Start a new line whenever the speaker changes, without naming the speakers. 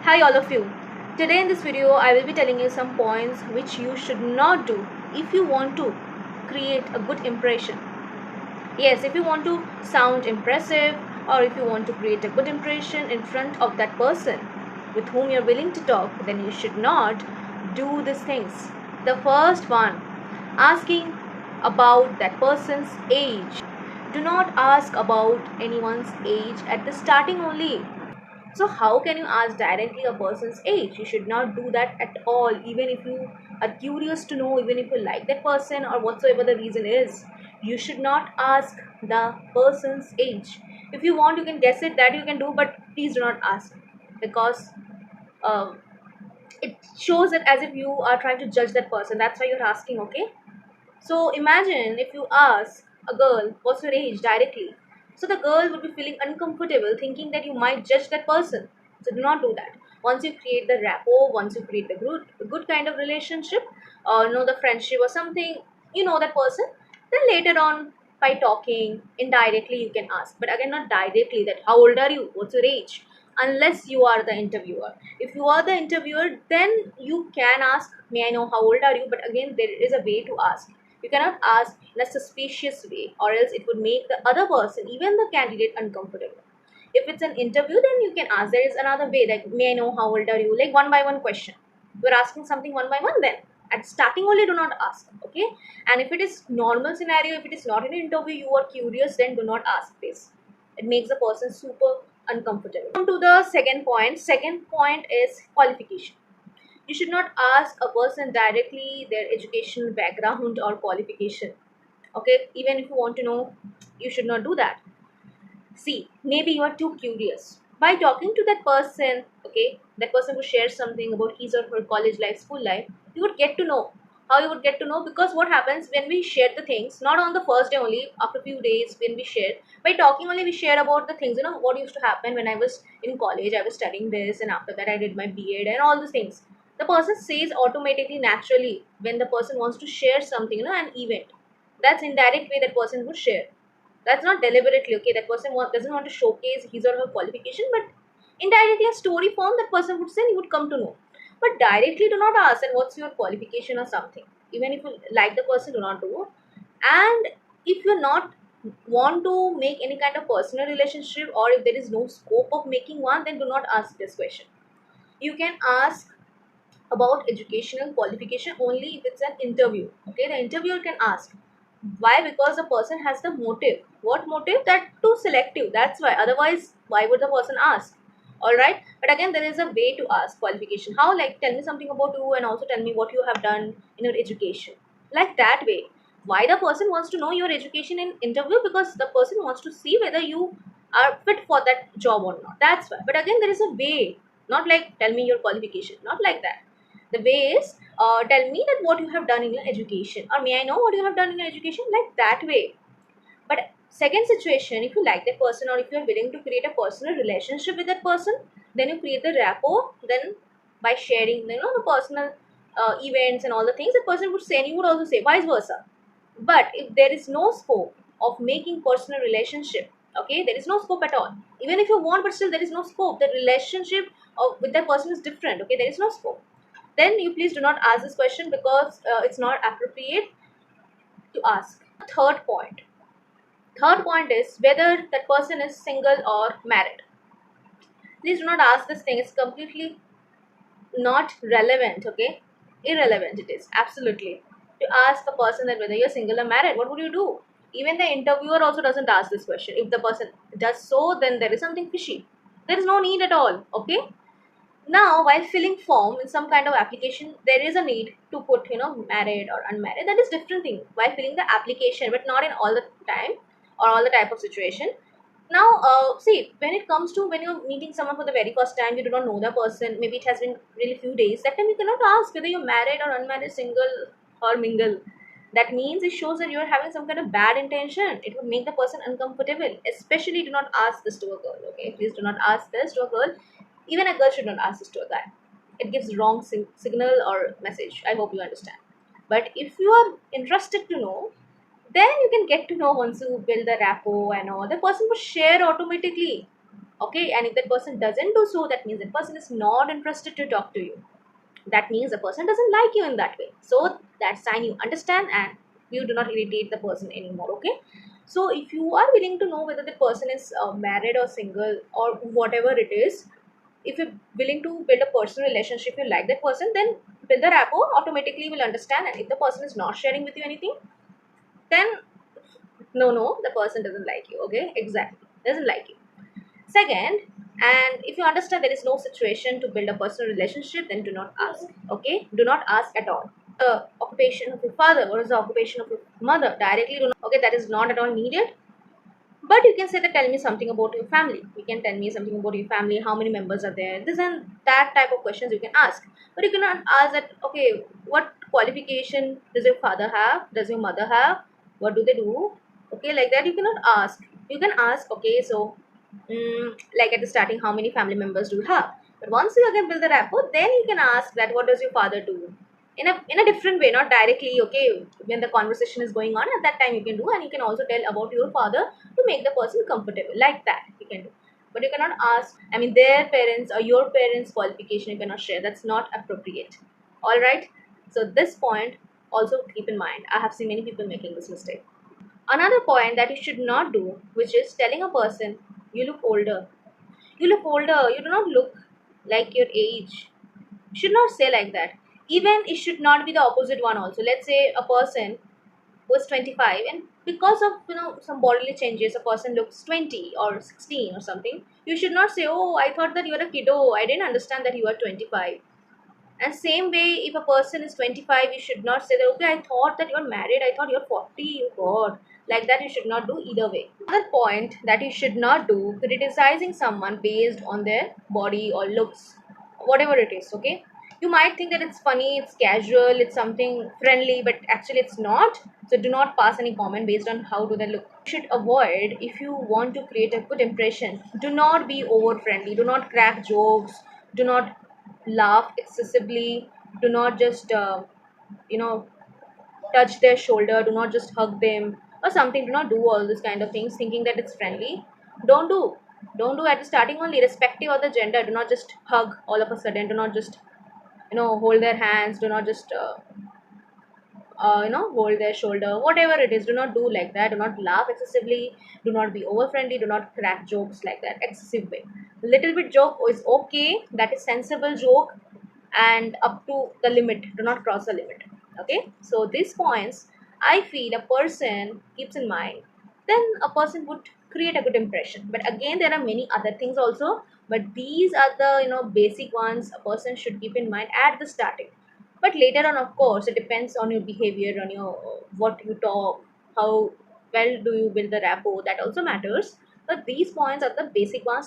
Hi all of you. Today in this video I will be telling you some points which you should not do if you want to create a good impression. Yes, if you want to sound impressive or if you want to create a good impression in front of that person with whom you're willing to talk, then you should not do these things. The first one, asking about that person's age. Do not ask about anyone's age at the starting only. So how can you ask directly a person's age? You should not do that at all, even if you are curious to know, even if you like that person or whatsoever the reason is. You should not ask the person's age. If you want, you can guess it, that you can do, but please do not ask, because um, it shows it as if you are trying to judge that person. That's why you're asking, okay? So imagine if you ask a girl, what's your age directly. So the girl would be feeling uncomfortable thinking that you might judge that person. So do not do that. Once you create the rapport, once you create the good kind of relationship, or know the friendship or something, you know that person, then later on by talking indirectly you can ask. But again, not directly that how old are you? What's your age? Unless you are the interviewer. If you are the interviewer, then you can ask, may I know how old are you? But again, there is a way to ask. You cannot ask in a suspicious way, or else it would make the other person, even the candidate, uncomfortable. If it's an interview, then you can ask. There is another way, like, may I know how old are you? Like one by one question. We're asking something one by one, then at starting only do not ask, okay? And if it is normal scenario, if it is not an interview, you are curious, then do not ask this. It makes the person super uncomfortable. Come to the second point. Second point is qualification. You should not ask a person directly their educational background or qualification. Okay, even if you want to know, you should not do that. See, maybe you are too curious. By talking to that person, okay, that person would share something about his or her college life, school life, you would get to know. How you would get to know? Because what happens when we share the things, not on the first day only, after a few days when we share, by talking only we share about the things, what used to happen when I was in college, I was studying this, and after that I did my B.Ed and all these things. The person says automatically, naturally, when the person wants to share something, an event. That's indirect way that person would share. That's not deliberately, okay? That person doesn't want to showcase his or her qualification, but indirectly a story form that person would say, you would come to know. But directly do not ask, and what's your qualification or something. Even if you like the person, do not do. And if you're not want to make any kind of personal relationship, or if there is no scope of making one, then do not ask this question. You can ask about educational qualification only if it's an interview, okay? The interviewer can ask. Why? Because the person has the motive. What motive? That too selective, that's why. Otherwise, why would the person ask? All right, but again, there is a way to ask qualification. How? Like, tell me something about you and also tell me what you have done in your education, like that way. Why the person wants to know your education in interview? Because the person wants to see whether you are fit for that job or not. That's why. But again, there is a way. Not like, tell me your qualification, not like that. The way is, tell me that what you have done in your education, or may I know what you have done in your education, like that way. But second situation, if you like that person or if you are willing to create a personal relationship with that person, then you create the rapport. Then by sharing, the personal events and all the things, the person would say, and you would also say, vice versa. But if there is no scope of making personal relationship, okay, there is no scope at all. Even if you want, but still there is no scope. The relationship with that person is different. Okay, there is no scope. Then you please do not ask this question, because it's not appropriate to ask. Third point. Third point is whether that person is single or married. Please do not ask this thing. It's completely not relevant, okay? Irrelevant it is, absolutely. To ask a person that whether you're single or married, what would you do? Even the interviewer also doesn't ask this question. If the person does so, then there is something fishy. There is no need at all, okay? Now, while filling form in some kind of application, there is a need to put, married or unmarried. That is different thing while filling the application, but not in all the time or all the type of situation. Now, see, when it comes to when you're meeting someone for the very first time, you do not know the person. Maybe it has been really few days. That time you cannot ask whether you're married or unmarried, single or mingle. That means it shows that you're having some kind of bad intention. It would make the person uncomfortable. Especially, do not ask this to a girl. Okay, please do not ask this to a girl. Even a girl should not ask this to a guy. It gives wrong signal or message. I hope you understand. But if you are interested to know, then you can get to know once you build the rapport and all. The person will share automatically. Okay, and if that person doesn't do so, that means that person is not interested to talk to you. That means the person doesn't like you in that way. So that sign you understand, and you do not irritate the person anymore. Okay, so if you are willing to know whether the person is married or single or whatever it is, if you're willing to build a personal relationship, you like that person, then build the rapport, automatically you will understand. And if the person is not sharing with you anything, then no, the person doesn't like you. Okay, exactly, doesn't like you. Second, and if you understand there is no situation to build a personal relationship, then do not ask. Okay, do not ask at all. Occupation of your father, what is the occupation of your mother, directly do not. Okay, that is not at all needed. But you can say that, tell me something about your family. You can tell me something about your family, how many members are there, this and that type of questions you can ask. But you cannot ask that, okay, what qualification does your father have, does your mother have, what do they do. Okay, like that you cannot ask. You can ask, okay, so like at the starting, how many family members do you have. But once you again build the rapport, then you can ask that, what does your father do, in a different way, not directly. Okay, when the conversation is going on, at that time you can do, and you can also tell about your father to make the person comfortable, like that you can do. But you cannot ask, I mean, their parents or your parents qualification you cannot share. That's not appropriate. All right, so this point also keep in mind. I have seen many people making this mistake. Another point that you should not do, which is telling a person, you look older. You look older, you do not look like your age. You should not say like that. Even it should not be the opposite one also. Let's say a person was 25, and because of some bodily changes, a person looks 20 or 16 or something. You should not say, oh, I thought that you were a kiddo, I didn't understand that you are 25. And same way, if a person is 25, you should not say that, okay, I thought that you're married, I thought you're 40, you God. Like that, you should not do either way. Another point that you should not do, criticizing someone based on their body or looks, whatever it is, okay? You might think that it's funny, it's casual, it's something friendly, but actually it's not. So do not pass any comment based on how do they look. You should avoid, if you want to create a good impression, do not be over friendly, do not crack jokes, do not laugh excessively, do not just you know touch their shoulder, do not just hug them or something. Do not do all this kind of things thinking that it's friendly. Don't do don't do at the starting only, irrespective of the gender. Do not just hug all of a sudden, do not just hold their hands, do not just hold their shoulder, whatever it is. Do not do like that. Do not laugh excessively, do not be over friendly, do not crack jokes like that excessive way. Little bit joke is okay, that is sensible joke, and up to the limit, do not cross the limit. Okay, so these points I feel a person keeps in mind, then a person would create a good impression. But again, there are many other things also, but these are the basic ones a person should keep in mind at the starting. But later on, of course, it depends on your behavior, on your what you talk, how well do you build the rapport, that also matters. But these points are the basic ones